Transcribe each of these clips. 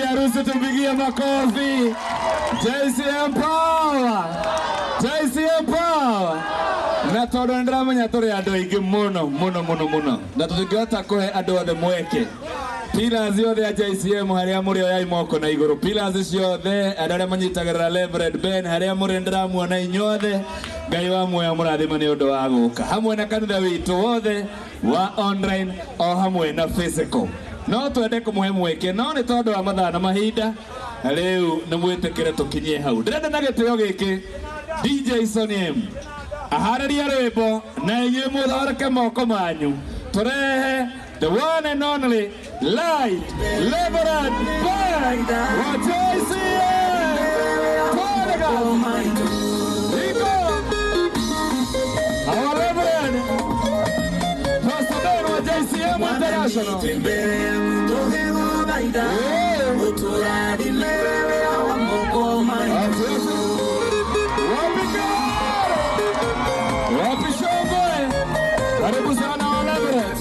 bibi harusi tumpigie makofi. JCM Power. JCM Power. Na tondu ndiramenya turi andu aingi muno na tungihota kuhe andu othe mweke pillars yothe ya JCM haria muri oyai moko na iguru pillars ciothe aria manyitagirira Reverend Ben haria muri ndiramuona inyothe Ngai wa muoyo murathima ni undu wa guka hamwe na kanitha witu wothe wa online o hamwe na physical no twende kumuhe mweke no ni tondu wa mathaa na mahinda riu ni mwitikire tukinyie hau ndirenda na gitio giki DJ Sonny M ahararia rwimbo na inye muthoreke moko manyu turehe the one and only Light Reverend Ben wa JCM our Reverend Pastor Ben wa JCM International karibu sana wale Reverend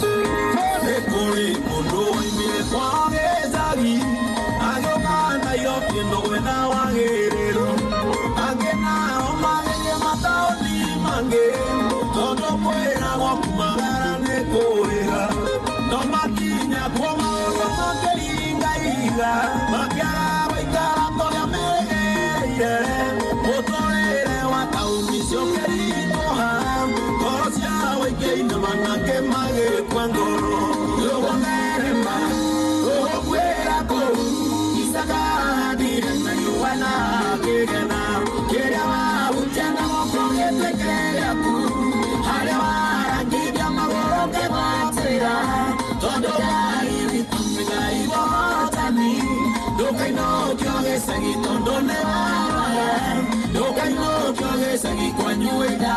kuri mundu imile kwa mezagi agokana yote ndo na wagiriro agena omage mataoni mange todo mwera wa kumagara ne koira no makinya kwa maono keringa iga makara waikara toya mege otore wa tauni sio kerino ha kosia weke ina manake mage kwangoro yo merema o kwera ko isaka dire na yuana kegena kera uchana mokongete kera ku halewa rangiya magoro ke batira todo ai tumiga ibotani dokaino kyoge sagi tondo ne wa dokaino kyoge sagi kwanyueda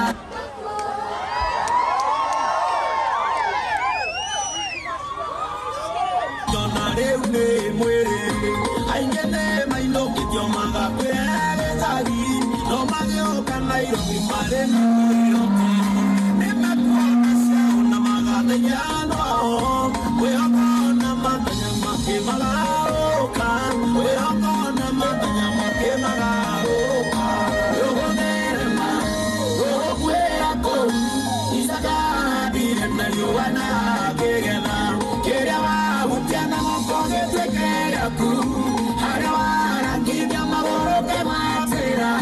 Reune muere, ay ngene may loki yo maga kwere tagi, no magyo kanay ro mare no ne makwa sa na maga de yano, we akona maganya make magaro kan, we akona maganya make magaro kan, yo bonere ma, yo kwera ko, isaga dire na yuana kegena, kera Utiana mokonge tekera ku harawara ngibya magoro ke matera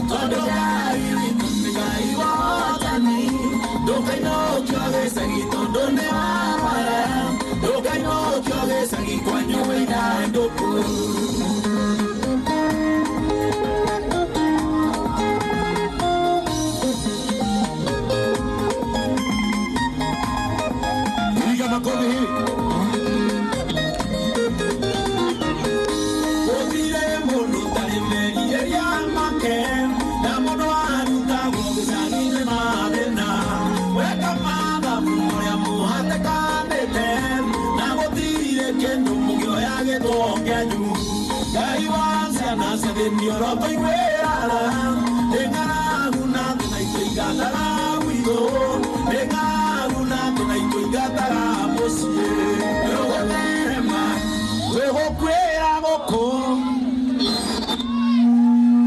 todo gai tumigai watani dokaino kyoge sagi todo ne wara dokaino kyoge sagi kwanyo weda ndoku Diga makonge hii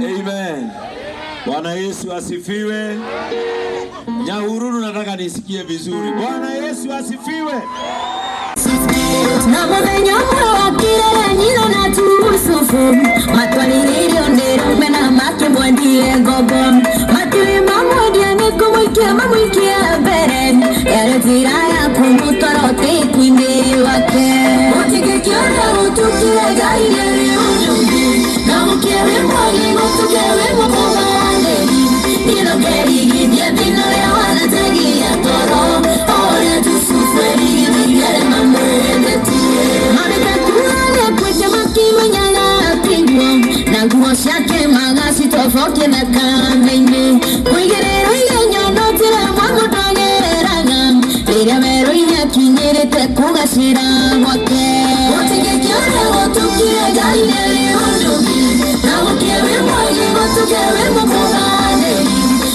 Amen. Bwana Yesu asifiwe. Nyahururu nataka nisikie vizuri. Bwana Yesu asifiwe. Na mwenye wakire nilo na tusufu matwali nilio mena make mwendie gogo matili mamwendie mamwikia bere yale tiraya kumutorote kuindiri wake utike kiona utukile gaile ujumbi na mkewe mwali mutukewe mwakomane nilo geri gidye binole wana tegi ya toro ole tusufu eligile mamwende Nanguo shake magasi tofoke na kamene Kuigerero yenyo notile mwangu togeranga Lira mero inya kinyerete kugashira wake Utike kione wotukile gaile undubi Na ukewe mwagi wotukewe mkugane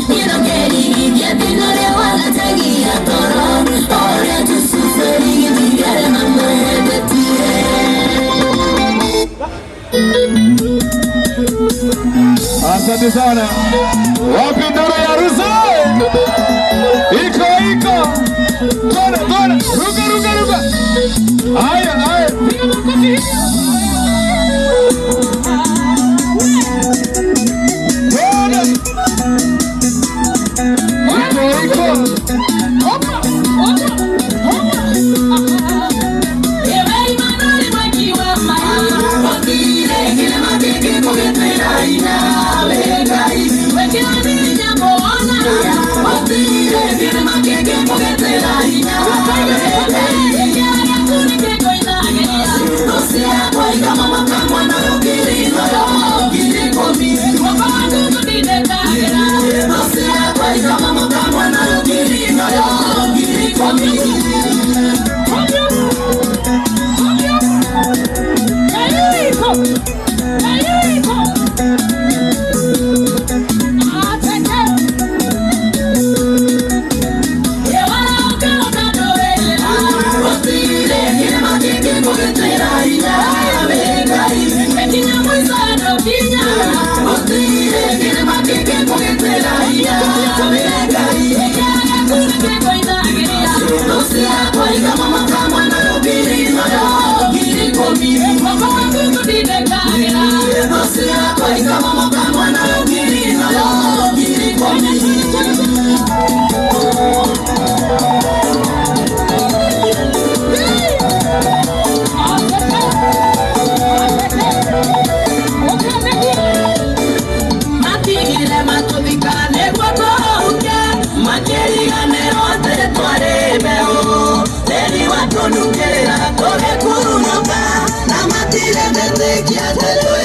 Nino geri gidye binore wala tagi ya toro Ore tusuferi gidye mamwe detire Asante sana. Wapi nduru ya harusi? Iko. Tona. Ruka. Haya. Piga makofi. Iko. Opa. Nunca era todo el culo no va, la matira de te